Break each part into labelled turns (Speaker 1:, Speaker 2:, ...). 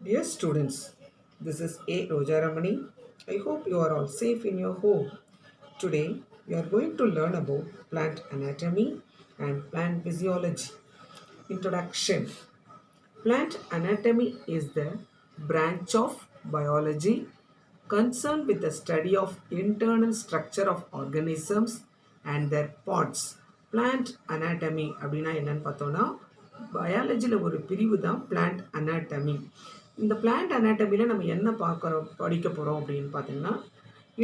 Speaker 1: Dear students, this is A. Rojaramani. I hope you are all safe in your home. Today, we are going to learn about plant anatomy and plant physiology. Introduction. Plant anatomy is the branch of biology concerned with the study of internal structure of organisms and their parts. Plant anatomy அப்படின்னா என்னன்னு பார்த்தோன்னா பயாலஜியில் ஒரு பிரிவு தான் plant anatomy. இந்த plant அனாட்டமியில் நம்ம என்ன படிக்க போகிறோம் அப்படின்னு பார்த்தீங்கன்னா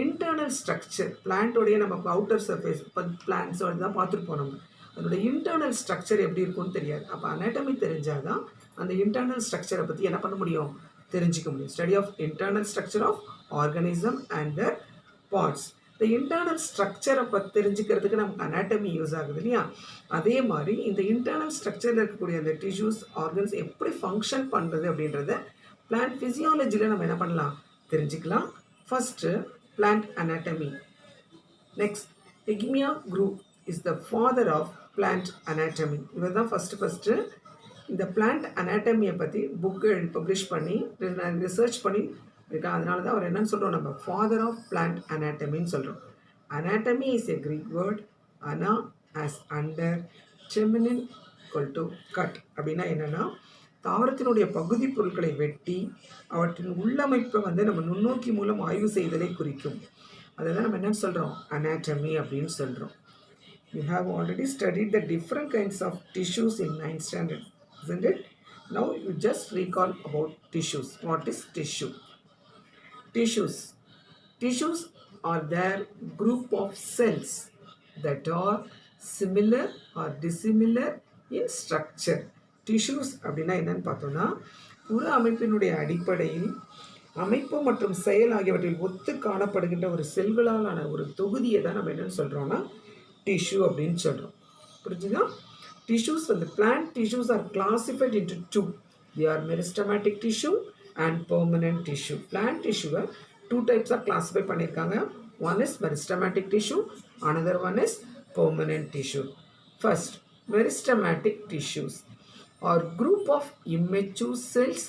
Speaker 1: இன்டர்னல் ஸ்ட்ரக்சர் பிளான்ட்டோடைய நம்ம அவுட்டர் சர்ஃபேஸ் பிளான்ஸோட தான் பார்த்துருப்போம். நம்ம அதோட இன்டர்னல் ஸ்ட்ரக்சர் எப்படி இருக்கும்னு தெரியாது. அப்போ அனாட்டமி தெரிஞ்சால் தான் அந்த இன்டர்னல் ஸ்ட்ரக்சரை பற்றி என்ன பண்ண முடியும், தெரிஞ்சிக்க முடியும். Study of internal structure of organism and their parts. இந்த இன்டர்னல் ஸ்ட்ரக்சரை பற்றி தெரிஞ்சுக்கிறதுக்கு நமக்கு அனாட்டமி யூஸ் ஆகுது இல்லையா? அதே மாதிரி இந்த இன்டர்னல் ஸ்ட்ரக்சரில் இருக்கக்கூடிய அந்த டிஷ்யூஸ் ஆர்கன்ஸ் எப்படி ஃபங்க்ஷன் பண்ணுறது அப்படின்றத பிளான்ட் ஃபிசியாலஜியில் நம்ம என்ன பண்ணலாம், தெரிஞ்சுக்கலாம். First plant anatomy. Next, Nehemiah Grew is the father of plant anatomy. இவர் தான் ஃபஸ்ட்டு இந்த பிளான்ட் அனாட்டமியை பற்றி புக்கு பப்ளிஷ் பண்ணி ரிசர்ச் பண்ணி இருக்கா. அதனால தான் அவர் என்னன்னு சொல்கிறோம், நம்ம ஃபாதர் ஆஃப் பிளான்ட் அனாட்டமின்னு சொல்கிறோம். Anatomy is a Greek word. Ana as under, செமினின் ஈக்குவல் டு கட். அப்படின்னா என்னென்னா தாவரத்தினுடைய பகுதி பொருட்களை வெட்டி அவற்றின் உள்ளமைப்பை நம்ம நுண்ணோக்கி மூலம் ஆய்வு செய்தலை குறிக்கும். அதை தான் நம்ம என்ன சொல்கிறோம், அனாட்டமி அப்படின்னு சொல்கிறோம். We have already studied the different kinds of tissues in 9th standard, isn't it? Now you just recall about tissues. What is tissue? Tissues are their group of cells that are similar or dissimilar in structure. Tissues அப்படின்னா என்னன்னு பார்த்தோன்னா புற அமைப்பினுடைய அடிப்படையில் அமைப்பு மற்றும் செயல் ஆகியவற்றில் ஒத்து காணப்படுகின்ற ஒரு செல்களாலான ஒரு தொகுதியை தான் நம்ம என்னென்னு சொல்கிறோன்னா டிஷ்யூ அப்படின்னு சொல்கிறோம். புரிஞ்சுதா? Tissues plant tissues are classified into two. They are meristematic tissue and permanent tissue. Plant tissue two types are classified பண்ணியிருக்காங்க. One is meristematic tissue, another one is permanent tissue. First, meristematic tissues are group of immature cells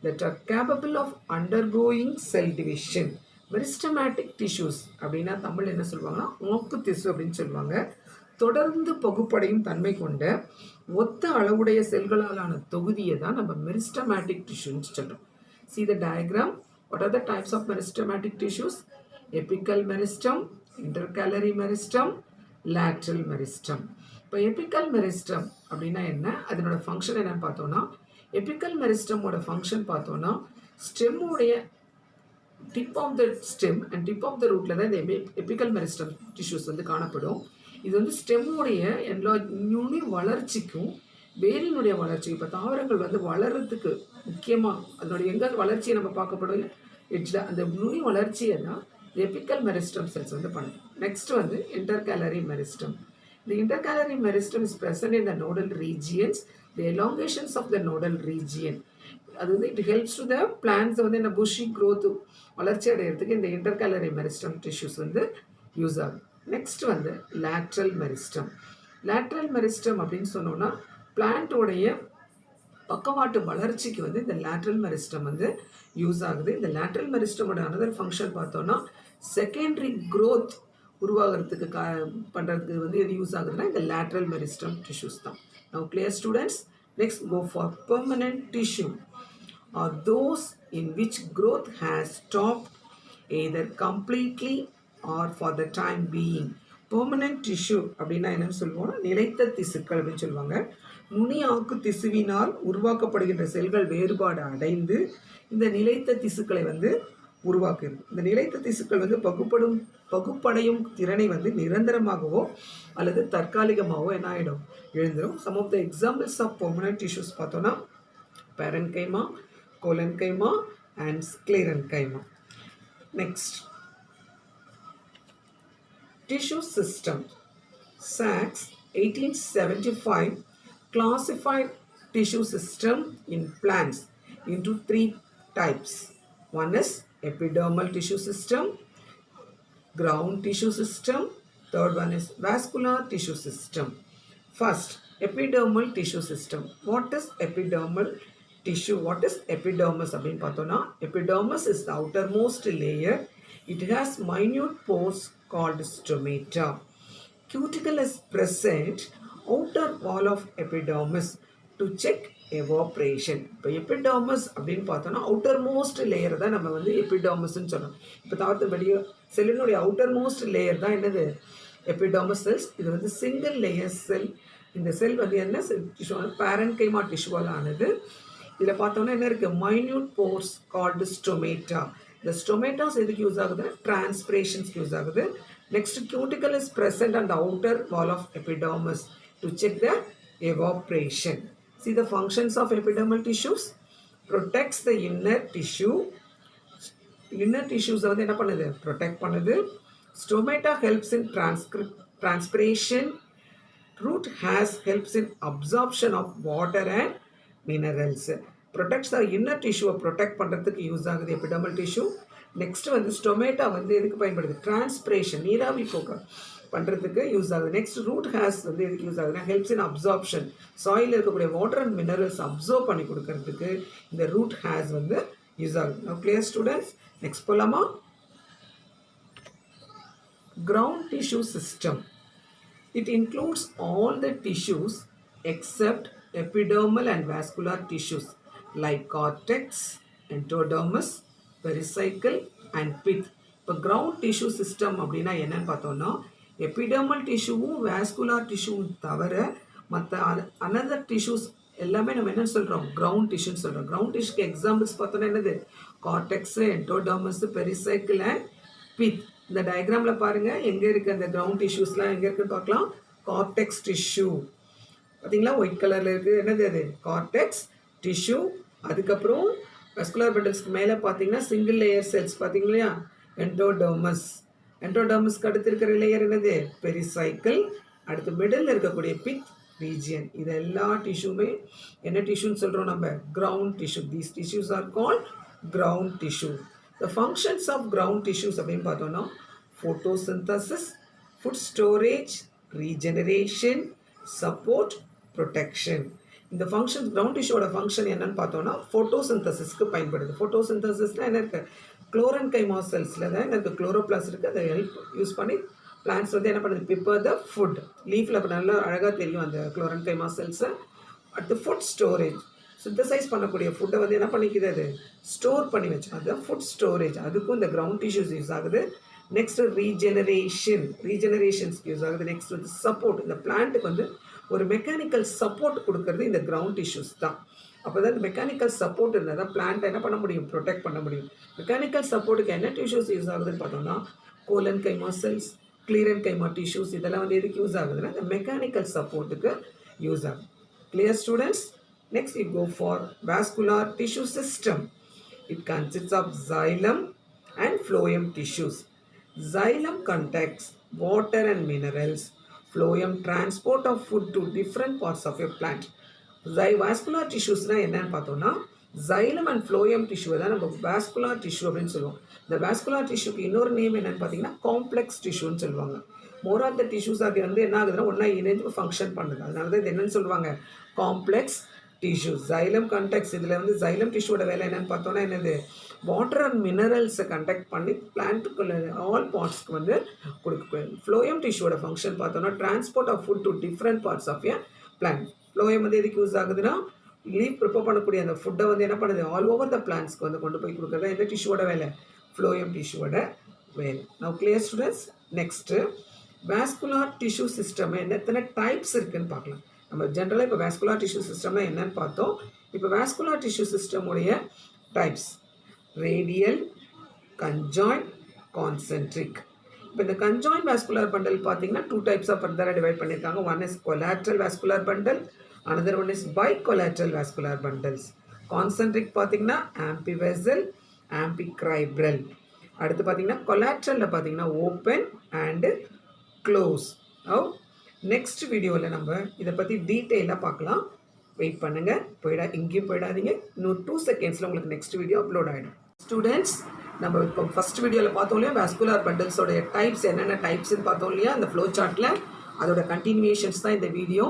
Speaker 1: that are capable of undergoing cell division. Meristematic tissues அப்படின்னா தமிழ் என்ன சொல்லுவாங்கன்னா மொக்கு திசு அப்படின்னு சொல்லுவாங்க. தொடர்ந்து பகுப்படையும் தன்மை கொண்ட ஒத்த அளவுடைய செல்களாலான தொகுதியை தான் நம்ம மெரிஸ்டமேட்டிக் டிஷ்யூன்னு சொல்கிறோம். See the diagram. What are the types of meristematic tissues? Apical meristem, intercalary meristem, lateral meristem. இப்போ எபிக்கல் மெரிஸ்டம் அப்படின்னா என்ன, அதனோட ஃபங்க்ஷன் என்னன்னு பார்த்தோன்னா எபிக்கல் மெரிஸ்டமோட ஃபங்க்ஷன் பார்த்தோன்னா ஸ்டெம்முடைய tip of the stem and tip of the ரூட்டில் தான் இந்த எபிக்கல் மெரிஸ்டம் டிஷ்யூஸ் காணப்படும். இது ஸ்டெம்முடைய நுனி வளர்ச்சிக்கும் வேரினுடைய வளர்ச்சி, இப்போ தாவரங்கள் வளர்கிறதுக்கு முக்கியமாக அதனுடைய எங்கே வளர்ச்சியை நம்ம பார்க்கப்படும் எட்ஜில் அந்த நுனி வளர்ச்சியை தான் எபிக்கல் மெரிஸ்டம் செல்ஸ் பண்ணும். Next intercalary meristem. The intercalary meristem is present in the nodal regions, the elongations of the nodal region. It helps to the plants in a bushy growth வளர்ச்சி அடையிறதுக்கு இந்த இன்டர்கேலரி மெரிஸ்டம் டிஷ்யூஸ் யூஸ் ஆகும். Next lateral meristem. Lateral meristem அப்படின்னு சொன்னோன்னா பிளான்ட்டோடைய பக்கவாட்டு வளர்ச்சிக்கு இந்த lateral meristem use ஆகுது. இந்த லேட்ரல் மெரிஸ்டமோட அனதர் ஃபங்க்ஷன் பார்த்தோன்னா செகண்டரி க்ரோத் உருவாகிறதுக்கு பண்ணுறதுக்கு எது யூஸ் ஆகுதுன்னா இந்த லேட்ரல் மெரிஸ்டம் டிஷ்யூஸ் தான். Now clear students? Next go for permanent tissue or those in which growth has stopped either completely or for the time being. Permanent tissue அப்படின்னா என்னன்னு சொல்லுவோம், நிலைத்த திசுக்கள் அப்படின்னு சொல்லுவாங்க. நுனி ஆக்கு திசுவினால் உருவாக்கப்படுகின்ற செல்கள் வேறுபாடு அடைந்து இந்த நிலைத்த திசுக்களை உருவாக்குது. இந்த நிலைத்த திசுக்கள் பகுப்படையும் திறனை நிரந்தரமாகவோ அல்லது தற்காலிகமாகவோ என்ன ஆகிடும், எழுந்துடும். Some of the examples of permanent tissues பார்த்தோன்னா parenchyma, collenchyma and sclerenchyma. Next, tissue system. Sachs 1875 classified tissue system in plants into three types. One is epidermal tissue system, ground tissue system, third one is vascular tissue system. First, epidermal tissue system. What is epidermal tissue. What is epidermis அப்படின்னு பார்த்தோம்னா, epidermis is the outermost layer. It has minute pores called stomata. Cuticle is present outer wall of epidermis to check evaporation. இப்போ epidermis அப்படின்னு பார்த்தோம்னா outer most layer தான் நம்ம வந்து எபிடர்மிஸ்ன்னு சொல்கிறோம். இப்போ தவிர்த்தபடி செல்லினுடைய அவுட்டர் மோஸ்ட் லேயர் தான் என்னது எபிடர்மிஸ் செல்ஸ். இது வந்து சிங்கிள் லேயர் செல். இந்த செல் வந்து என்ன டிஷ்யூ பேரன்கைமா டிஷ்யூவால் ஆனது. இதில் பார்த்தோம்னா என்ன இருக்குது, மைன்யூட் போர்ஸ் கால்டு ஸ்டொமேட்டா. இந்த ஸ்டொமேட்டாஸ் எதுக்கு யூஸ் ஆகுது, டிரான்ஸ்பிரேஷன்ஸ்க்கு யூஸ் ஆகுது. Next cuticle is present on the outer wall of epidermis to check the evaporation. See the functions of epidermal tissues. Protects the inner tissue. Inner tissues வந்து என்ன பண்ணுது, protect பண்ணுது. Stomata helps in transpiration. Root hairs helps in absorption of water and minerals. Protects the inner tissue. Protect பண்ணுறதுக்கு use ஆகுது epidermal tissue. Next வந்து stomata வந்து எதுக்கு பயன்படுது, டிரான்ஸ்பிரேஷன் நீராவி போக்க பண்ணுறதுக்கு யூஸ் ஆகுது. நெக்ஸ்ட் ரூட் ஹேர்ஸ் வந்து எதுக்கு யூஸ் ஆகுதுன்னா ஹெல்ப்ஸ் இன் அப்சார்ப்ஷன். சாயில் இருக்கக்கூடிய வாட்டர் அண்ட் மினரல்ஸ் அப்சர்வ் பண்ணி கொடுக்கறதுக்கு இந்த ரூட் ஹேர்ஸ் வந்து யூஸ் ஆகுது. நவ் கிளியர் ஸ்டூடெண்ட்ஸ், நெக்ஸ்ட் போலாமா. Ground tissue system. It includes all the tissues except epidermal and vascular tissues like cortex, endodermis, pericycle and pith. இப்போ ground tissue system அப்படின்னா என்னன்னு பார்த்தோம்னா, எபிடர்மல் டிஷ்யூவும் வேஸ்குலார் டிஷ்யூவும் தவிர மற்ற another tissues எல்லாமே நம்ம என்ன சொல்கிறோம், கிரவுண்ட் டிஷ்யூன்னு சொல்கிறோம். கிரவுண்ட் டிஷ்யூக்கு எக்ஸாம்பிள்ஸ் பார்த்தோன்னா என்னது, கார்டெக்ஸு, என்டோடர்மஸ், பெரிசைக்கிள் அண்ட் பித். இந்த டயக்ராமில் பாருங்கள் எங்கே இருக்குது அந்த கிரவுண்ட் டிஷ்யூஸ்லாம் எங்கே இருக்குன்னு பார்க்கலாம். கார்டெக்ஸ் டிஷ்யூ பார்த்தீங்களா, ஒயிட் கலரில் இருக்குது. என்னது அது, கார்டெக்ஸ் டிஷ்யூ. அதுக்கப்புறம் வெஸ்குலர் பண்டல்ஸ்க்கு மேலே பார்த்தீங்கன்னா சிங்கிள் லேயர் செல்ஸ் பார்த்தீங்க இல்லையா, என்டோடர்மஸ். என்டோடர்மஸ்க்கு அடுத்து இருக்கிற லேயர் என்னது, பெரிசைக்கிள். அடுத்து மிடில் இருக்கக்கூடிய பித் ரீஜியன். இது எல்லா டிஷ்யூமே என்ன டிஷ்யூன்னு சொல்கிறோம் நம்ம, ground tissue. These tissues are called ground tissue. The functions of ground tissues அப்படின்னு பார்த்தோன்னா, photosynthesis, food storage, regeneration, support, protection. இந்த ஃபங்க்ஷன் கிரவுண்ட் டிஷ்யூவோட ஃபங்க்ஷன் என்னன்னு பார்த்தோன்னா ஃபோட்டோசிந்தசிஸ்க்கு பயன்படுது. ஃபோட்டோசிந்தசிஸ்னால் என்ன இருக்குது, குளோரன்கைமா செல்ஸில் தான் எனக்கு குளோரோபிளாஸ் இருக்குது. அதை ஹெல்ப் யூஸ் பண்ணி பிளான்ட்ஸ் வந்து என்ன பண்ணுது, ப்ரிப்பேர் த ஃபுட். லீஃபில் இப்போ நல்லா அழகாக தெரியும் அந்த குளோரன்கைமா செல்ஸை. அடுத்து ஃபுட் ஸ்டோரேஜ், சிந்தசைஸ் பண்ணக்கூடிய ஃபுட்டை வந்து என்ன பண்ணிக்குது, அது ஸ்டோர் பண்ணி வச்சு, அதுதான் ஃபுட் ஸ்டோரேஜ். அதுக்கும் இந்த கிரவுண்ட் டிஷ்யூஸ் யூஸ் ஆகுது. நெக்ஸ்ட் ரீஜெனரேஷன்ஸ்க்கு யூஸ் ஆகுது. நெக்ஸ்ட் வந்து சப்போர்ட், இந்த பிளான்ட்டுக்கு வந்து ஒரு மெக்கானிக்கல் சப்போர்ட் கொடுக்கறது இந்த கிரவுண்ட் டிஷ்யூஸ் தான். அப்போ தான் இந்த மெக்கானிக்கல் சப்போர்ட் இருந்தால் தான் பிளான்ட்டை என்ன பண்ண முடியும், ப்ரொடெக்ட் பண்ண முடியும். மெக்கானிக்கல் சப்போர்ட்டுக்கு என்ன டிஷ்யூஸ் யூஸ் ஆகுதுன்னு பார்த்தோம்னா, கோலன் கைமா செல்ஸ், கிளியரன் கைமா டிஷ்யூஸ், இதெல்லாம் வந்து எதுக்கு யூஸ் ஆகுதுன்னா இந்த மெக்கானிக்கல் சப்போர்ட்டுக்கு யூஸ் ஆகுது. Clear students, next you go for vascular tissue system. It consists of xylem and phloem tissues. Xylem contains water and minerals. Phloem transport of food to different parts of a plant. Vascular tissuesனா என்னன்னு பார்த்தோம்னா, xylem and phloem tissue தான் நம்ம vascular tissue அப்படின்னு சொல்லுவோம். இந்த vascular டிஷ்யூக்கு இன்னொரு name என்னன்னு பார்த்தீங்கன்னா காம்ப்ளெக்ஸ் டிஷ்யூன்னு சொல்லுவாங்க. மோர் ஆஃப் த டிஷ்யூஸ் அது வந்து என்ன ஆகுதுன்னா ஒன்றா இணைஞ்சு ஃபங்க்ஷன் பண்ணுது. அதனால தான் இது என்னன்னு சொல்லுவாங்க, காம்ப்ளெக்ஸ் டிஷ்யூ. xylem contains, இதில் வந்து xylem டிஷ்யூவோட வேலை என்னன்னு பார்த்தோன்னா என்னது, வாட்டர் அண்ட் மினரல்ஸை கண்டக்ட் பண்ணி பிளான்ட்டுக்குள்ள ஆல் பார்ட்ஸ்க்கு வந்து கொடுக்கக்கூடாது. ஃப்ளோயம் டிஷ்யூவோட ஃபங்க்ஷன் பார்த்தோன்னா transport of food to different parts of a plant. Phloem வந்து எதுக்கு யூஸ் ஆகுதுன்னா, லீஃப் ப்ரிப்பேர் பண்ணக்கூடிய அந்த ஃபுட்டை வந்து என்ன பண்ணுது, ஆல் ஓவர் த பிளான்ட்ஸ்க்கு வந்து கொண்டு போய் கொடுக்குறது எந்த டிஷ்யூவோட வேலை, ஃப்ளோயம் டிஷ்யூவோட வேலை. Now clear students, next vascular tissue system எத்தனை டைப்ஸ் இருக்குதுன்னு பார்க்கலாம். நம்ம ஜென்ரலாக இப்போ வாஸ்குலார் டிஷ்யூ சிஸ்டம்னா என்னன்னு பார்த்தோம். இப்போ வாஸ்குலார் டிஷ்யூ சிஸ்டமுடைய டைப்ஸ் ரேடியல், கன்ஜாயின்ட், கான்சென்ட்ரிக். இப்போ இந்த கன்ஜாயின்ட் வாஸ்குலர் பண்டல் பார்த்தீங்கன்னா 2 டைப்ஸ் ஆஃப் ஃபர்தராக டிவைட் பண்ணியிருக்காங்க. One is collateral vascular bundle, another one is bicollateral vascular bundles. Concentric பார்த்தீங்கன்னா ஆம்பிவெசல், ஆம்பிக்ரைப்ரல். அடுத்து பார்த்தீங்கன்னா கொலாட்ரலில் பார்த்தீங்கன்னா ஓப்பன் அண்டு க்ளோஸ். நெக்ஸ்ட் வீடியோவில் நம்ம இதை பற்றி டீட்டெயிலாக பார்க்கலாம். வெயிட் பண்ணுங்கள், எங்கேயும் போயிடாதீங்க. இன்னும் 2 செகண்ட்ஸில் உங்களுக்கு நெக்ஸ்ட் வீடியோ அப்லோட் ஆகிடும். ஸ்டூடெண்ட்ஸ், நம்ம இப்போ ஃபஸ்ட் வீடியோவில் பார்த்தோம் இல்லையா, வாஸ்குலர் பண்டல்ஸோடைய டைப்ஸ் என்னென்ன டைப்ஸ்ன்னு பார்த்தோம் இல்லையா, அந்த ஃப்ளோ சார்ட்டில் அதோட கண்டினியூஷன்ஸ் தான் இந்த வீடியோ.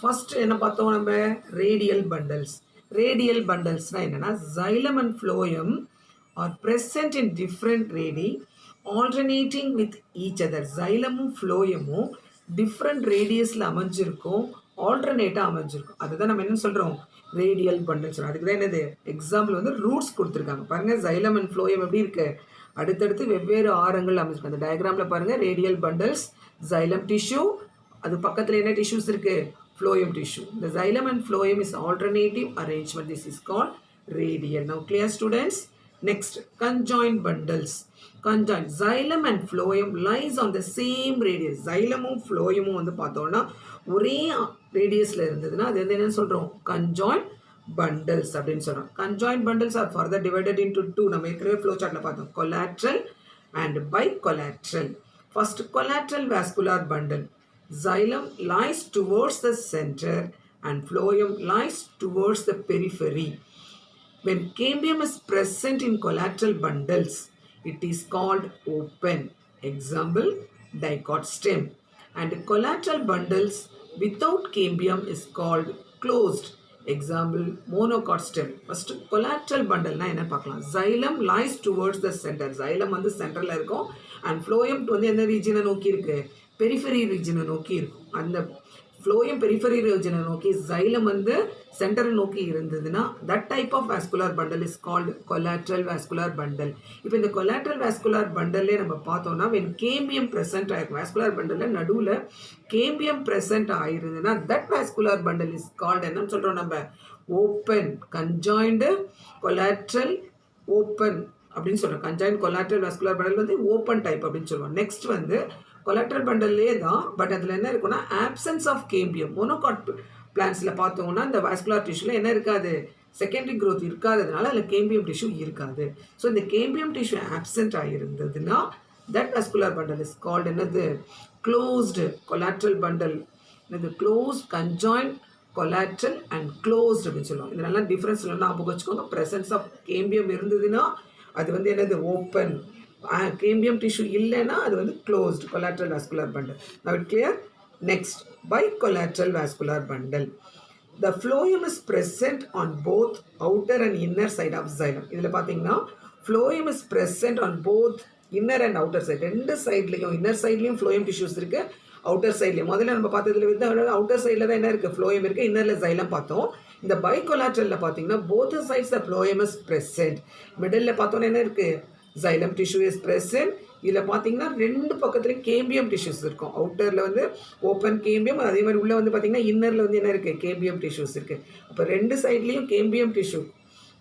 Speaker 1: ஃபஸ்ட் என்ன பார்த்தோம், நம்ம ரேடியல் பண்டல்ஸ். ரேடியல் பண்டல்ஸ்னா என்னன்னா xylem and phloem are present in different radii alternating with each other. xylem-உம் phloem-உம் டிஃப்ரெண்ட் ரேடியஸில் அமைஞ்சிருக்கும், ஆல்டர்னேட்டாக அமைஞ்சிருக்கும். அதுதான் நம்ம என்ன சொல்கிறோம், ரேடியல் பண்டல் சொல்கிறோம். அதுக்கு தான் என்னது எக்ஸாம்பிள் வந்து ரூட்ஸ் கொடுத்துருக்காங்க பாருங்கள். xylem and phloem எப்படி இருக்குது, அடுத்தடுத்து வெவ்வேறு ஆரங்கள் அமைஞ்சிருக்கு. அந்த டயக்ராமில் பாருங்கள், ரேடியல் பண்டல்ஸ், xylem டிஷ்யூ, அது பக்கத்தில் என்ன டிஷ்யூஸ் இருக்குது, phloem tissue. The xylem and phloem is alternative arrangement. This is called radial. Now clear students? Next, conjoined bundles. Conjoined. Xylem and phloem lies on the same radius. Xylem and phloem வந்து பார்த்தோம்னா ஒரே ரேடியஸில் இருந்ததுன்னா அது வந்து என்ன சொல்கிறோம், conjoined bundles அப்படின்னு சொல்கிறோம். Conjoined bundles are further divided into two. நம்ம ஏற்கனவே ஃப்ளோ சார்ட்டில் பார்த்தோம், collateral and bicollateral. First, collateral vascular bundle. Xylem lies towards the center and phloem lies towards the periphery. When cambium is present in collateral bundles, it is called open. Example, dicot stem. And collateral bundles without cambium is called closed. Example, monocot stem. First, collateral bundle na enna paakalam. Xylem lies towards the center. Xylem வந்து சென்டரில் இருக்கும், and phloem வந்து என்ன ரீஜனை நோக்கி இருக்கு, periphery ரீஜனை நோக்கி இருக்கும். அந்த phloem பெரிஃபெரி ரீஜனை நோக்கி, xylem வந்து சென்டரை நோக்கி இருந்ததுன்னா that type of vascular bundle is called collateral vascular bundle. இப்போ இந்த கொலாட்ரல் வாஸ்குலர் பண்டல்லே நம்ம பார்த்தோம்னா when கேம்பியம் ப்ரெசென்ட் ஆகிருக்கும், வாஸ்குலர் பண்டலில் நடுவில் கேம்பியம் ப்ரெசென்ட் ஆகிருந்ததுன்னா that vascular bundle is called என்னன்னு சொல்கிறோம் நம்ம, ஓப்பன் கன்ஜாயின்டு கொலாட்ரல் ஓப்பன் அப்படின்னு சொல்கிறோம். கன்ஜாயின்ட் கொலாட்ரல் வாஸ்குலர் பண்டல் வந்து ஓப்பன் டைப் அப்படின்னு சொல்லுவோம். நெக்ஸ்ட் வந்து கொலாட்ரல் பண்டல்லே தான், பட் அதில் என்ன இருக்குன்னா ஆப்சன்ஸ் ஆஃப் கேம்பியம். மோனோகாட் பிளான்ஸில் பார்த்தோம்னா இந்த வாஸ்குலர் டிஷ்யூவில் என்ன இருக்காது, செகண்டரி க்ரோத் இருக்காததுனால அதில் கேம்பியம் டிஷ்யூ இருக்காது. ஸோ இந்த கேம்பியம் டிஷ்யூ ஆப்சென்ட் ஆகிருந்ததுன்னா that vascular bundle is called என்னது, க்ளோஸ்டு கொலாட்ரல் பண்டல். என்னது, closed conjoint collateral and closed அப்படின்னு சொல்லுவாங்க. இதெல்லாம் டிஃப்ரென்ஸ் இல்லைன்னா ஞாபகம் வச்சுக்கோங்க. ப்ரெசன்ஸ் ஆஃப் கேம்பியம் இருந்ததுன்னா அது வந்து என்னது, ஓப்பன். கேம்பியம் டிஷ்யூ இல்லைன்னா அது வந்து closed collateral vascular bundle. Now it clear? Next, bicollateral vascular bundle. The phloem is present on both outer and inner side of xylem. இதில் பார்த்தீங்கன்னா phloem is present on both inner and outer side. ரெண்டு சைட்லையும், inner சைட்லையும் phloem tissues இருக்குது, outer சைட்லையும். முதல்ல நம்ம பார்த்ததுல வந்து outer சைடில் தான் என்ன இருக்குது, phloem இருக்குது, இன்னரில் xylem பார்த்தோம். இந்த bicollateralல பார்த்தீங்கன்னா both sides the phloem is present. Middle பார்த்தோன்னா என்ன இருக்குது, xylem tissue is present. இதில் பார்த்தீங்கன்னா ரெண்டு பக்கத்துலையும் கேம்பியம் டிஷ்யூஸ் இருக்கும். அவுட்டரில் வந்து ஓப்பன் கேம்பியம், அதே மாதிரி உள்ளே வந்து பார்த்தீங்கன்னா இன்னரில் வந்து என்ன இருக்குது, கேம்பியம் டிஷ்யூஸ் இருக்குது. அப்போ ரெண்டு சைட்லேயும் கேம்பியம் டிஷ்யூ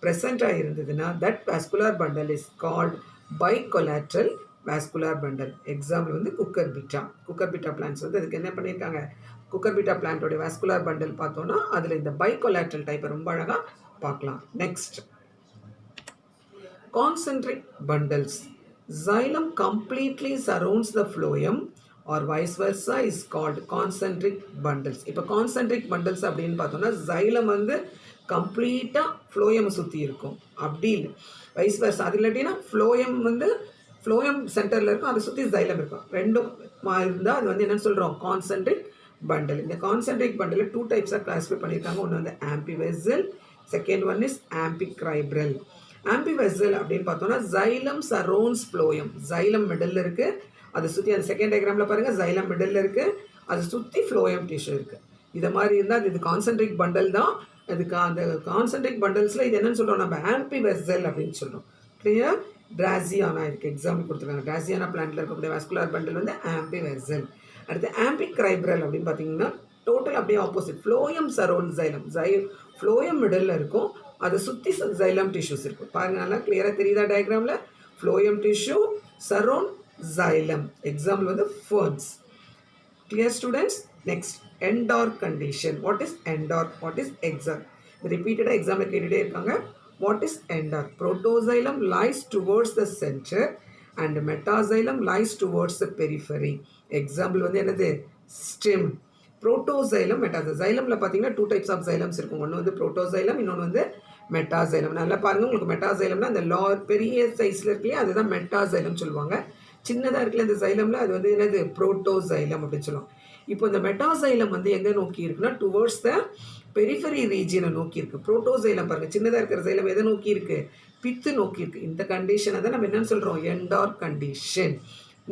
Speaker 1: ப்ரெசண்ட்டாக இருந்ததுன்னா that vascular bundle is called bicollateral vascular bundle. Example வந்து குக்கர்பிட்டா பிளான்ஸ் வந்து அதுக்கு என்ன பண்ணியிருக்காங்க, குக்கர்பிட்டா பிளான்ட்டோடைய வாஸ்குலர் பண்டல் பார்த்தோன்னா அதில் இந்த பைகொலாட்ரல் டைப்பை ரொம்ப அழகாக பார்க்கலாம். Next, concentric bundles. Xylem completely surrounds the phloem or vice versa is called concentric bundles. இப்போ concentric bundles அப்படின்னு பார்த்தோம்னா xylem வந்து கம்ப்ளீட்டாக phloem சுற்றி இருக்கும், அப்படி இல்லை வைஸ் வெர்சா. அது இல்லாட்டினா phloem வந்து phloem சென்டரில் இருக்கும், அதை சுற்றி xylem இருக்கும். ரெண்டும் இருந்தால் அது வந்து என்னென்னு சொல்கிறோம், கான்சென்ட்ரிக் பண்டல். இந்த கான்சென்ட்ரிக் பண்டலில் டூ டைப்ஸாக கிளாஸிஃபை பண்ணியிருக்காங்க. ஒன்று வந்து ஆம்பிவெசல், செகண்ட் ஒன் இஸ் ஆம்பிக்ரைப்ரல். ஆம்பிவெசல் அப்படின்னு பார்த்தோம்னா xylem surrounds phloem. xylem middle இருக்குது, அதை சுற்றி அந்த செகண்ட் டயக்ராமில் பாருங்கள், xylem மிடில் இருக்குது, அதை சுற்றி phloem டிஷ்யூ இருக்குது. இதை மாதிரி இருந்தால் இது கான்சென்ட்ரிக் பண்டல் தான். அதுக்கு அந்த கான்சென்ட்ரிக் பண்டல்ஸில் இது என்னென்னு சொல்கிறோம் நம்ம, ஆம்பிவெசல் அப்படின்னு சொல்கிறோம். கிளியர்? டிராசியானா இருக்குது, எக்ஸாம்பிள் கொடுத்துருக்காங்க. டிராசியானா பிளான்ட்டில் இருக்கக்கூடிய வாஸ்குலர் பண்டல் வந்து ஆம்பிவெசல். அடுத்து ஆம்பிக்ரைப்ரல் அப்படின்னு பார்த்தீங்கன்னா டோட்டல் அப்படியே opposite. phloem surrounds xylem. phloem middle இருக்கும், அதை சுற்றி xylem டிஷ்யூஸ் இருக்கும். பாருங்க, நல்லா கிளியராக தெரியுதா டயக்ராமில், phloem tissue surround xylem. Example வந்து ferns. Clear students? Next, Ntorq condition. What is Ntorq, what is exact, ரிப்பீட்டடாக எக்ஸாம்பிள் கேட்டுகிட்டே இருக்காங்க. What is Ntorq? Protoxylem lies towards the centre and metaxylem lies towards the periphery. Example வந்து என்னது, ஸ்டெம். Protoxylem, metaxylem. xylemல பார்த்தீங்கன்னா two types of xylems இருக்கும். ஒன்று வந்து protoxylem, இன்னொன்று வந்து மெட்டாசைலம். நல்லா பாருங்கள், உங்களுக்கு மெட்டாசைலம்னா அந்த பெரிய சைஸில் இருக்குல்லையே அதுதான் மெட்டாசைலம் சொல்லுவாங்க. சின்னதாக இருக்குல்ல இந்த xylemல அது வந்து என்னது, புரோட்டோசைலம் அப்படின்னு சொல்லுவாங்க. இப்போ இந்த மெட்டாசைலம் வந்து எங்கே நோக்கி இருக்குன்னா டுவோர்ட்ஸ் த பெரிஃபரி ரீஜியனை நோக்கி இருக்குது. புரோட்டோசைலம் பாருங்கள், சின்னதாக இருக்கிற சைலம் எதை நோக்கி இருக்குது? பித்து நோக்கி இருக்குது. இந்த கண்டிஷனை தான் நம்ம என்னன்னு சொல்கிறோம்? Endarch condition.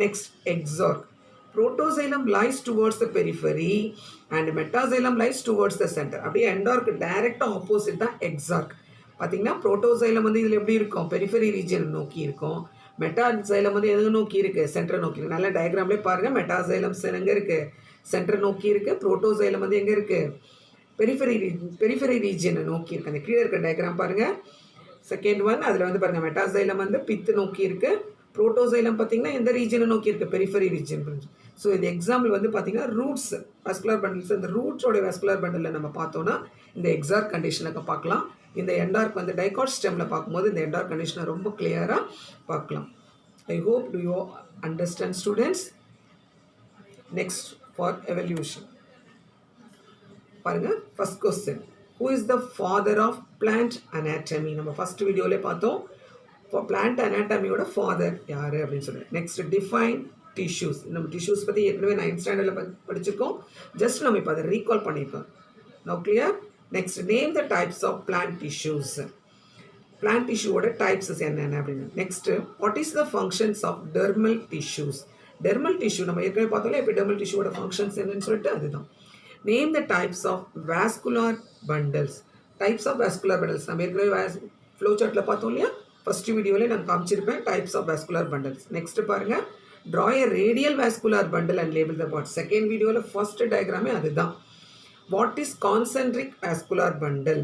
Speaker 1: Next exarch. Protoxylem lies towards the periphery and metaxylem lies towards the center. அப்படியே எண்டார்க்கு டைரெக்டாக ஆப்போசிட் தான் எக்ஸார்க். பார்த்தீங்கன்னா புரோட்டோசைலம் வந்து இதில் எப்படி இருக்கும்? பெரிஃபரி ரீஜியனை நோக்கி இருக்கும். மெட்டாசைலம் வந்து எது நோக்கி இருக்குது? சென்டரை நோக்கி இருக்குது. நல்ல டயக்ராம்லேயே பாருங்கள், மெட்டாசைலம்ஸ் எங்கே இருக்குது? சென்டரை நோக்கி இருக்குது. புரோட்டோசைலம் வந்து எங்கே இருக்குது? பெரிஃபரி ரீஜியனை நோக்கி இருக்குது. அந்த கீழே இருக்க டயக்ராம் பாருங்கள். செகண்ட் ஒன் அதில் வந்து பாருங்கள், மெட்டாசைலம் வந்து பித்து நோக்கி இருக்குது. புரோட்டோசைலம் பார்த்தீங்கன்னா எந்த ரீஜனை நோக்கி இருக்குது? Periphery region. ஸோ இது எக்ஸாம்பிள் வந்து பார்த்தீங்கன்னா ரூட்ஸ் வாஸ்குலர் பண்டில்ஸ். இந்த ரூட்ஸோட வாஸ்குலர் பண்டிலில் நம்ம பார்த்தோன்னா இந்த எக்ஸார்க் கண்டிஷனுக்கு பார்க்கலாம். இந்த எண்டார்க் வந்து டைகாட் ஸ்டெம்மில் பார்க்கும்போது இந்த எண்டார்க் கண்டிஷனை ரொம்ப கிளியராக பார்க்கலாம். I hope to you understand students. Next for evaluation பாருங்கள். First question, who is the father of plant anatomy? நம்ம ஃபர்ஸ்ட் வீடியோவிலே பார்த்தோம். பிளான்ட் அனாட்டமியோட ஃபாதர் யார் அப்படின்னு சொல்லுங்கள். Next define tissues. நம்ம டிஷ்யூஸ் பற்றி ஏற்கனவே 9th ஸ்டாண்டர்டில் படிச்சிருக்கோம். ஜஸ்ட் நம்ம இப்போ அதை ரீகால் பண்ணியிருக்கோம். Now clear. Next name the types of plant tissues. Plant டிஷ்யூவோட டைப்ஸ் என்னென்ன அப்படின்னு. Next what is the functions of dermal tissues? Dermal tissue நம்ம ஏற்கனவே பார்த்தோம்ல, இப்போ டெர்மல் டிஷ்யூவோட ஃபங்க்ஷன்ஸ் என்னன்னு சொல்லிட்டு அதுதான். Name the types of vascular bundles. Types of vascular bundles நம்ம ஏற்கனவே ஃப்ளோ சார்ட்டில் பார்த்தோம் இல்லையா? ஃபர்ஸ்ட் வீடியோவில் நான் காமிச்சிருப்பேன் types of vascular bundles. Next பாருங்கள், draw a radial vascular bundle and label the parts. Second வீடியோவில் ஃபர்ஸ்ட் டயக்ராமே அதுதான். What is concentric vascular bundle?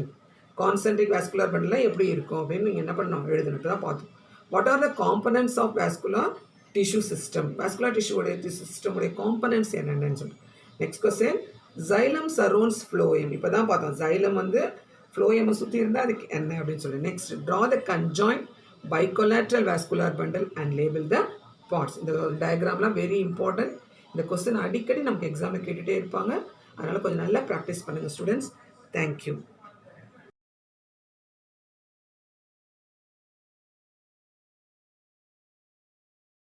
Speaker 1: Concentric vascular பண்டல்லாம் எப்படி இருக்கும் அப்படின்னு நீங்கள் என்ன பண்ணணும்? எழுதுனது தான் பார்த்தோம். What are the components of vascular tissue system? Vascular டிஷ்யூடைய சிஸ்டமுடைய காம்பனன்ட்ஸ் என்னென்னு சொல்லி. Next question, xylem surrounds phloem. இப்போ தான் பார்த்தோம், ஜைலம் வந்து ஃப்ளோயமை சுற்றி இருந்தால் அதுக்கு என்ன அப்படின்னு சொல்லி. Next draw the conjoint bicollateral vascular bundle and label the parts. இந்த டயக்ராம்லாம் வெரி இம்பார்ட்டன்ட். இந்த கொஸ்டின் அடிக்கடி நமக்கு எக்ஸாமில் கேட்டுகிட்டே இருப்பாங்க. அதனால் கொஞ்சம் நல்லா ப்ராக்டிஸ் பண்ணுங்கள் ஸ்டூடெண்ட்ஸ். தேங்க்யூ.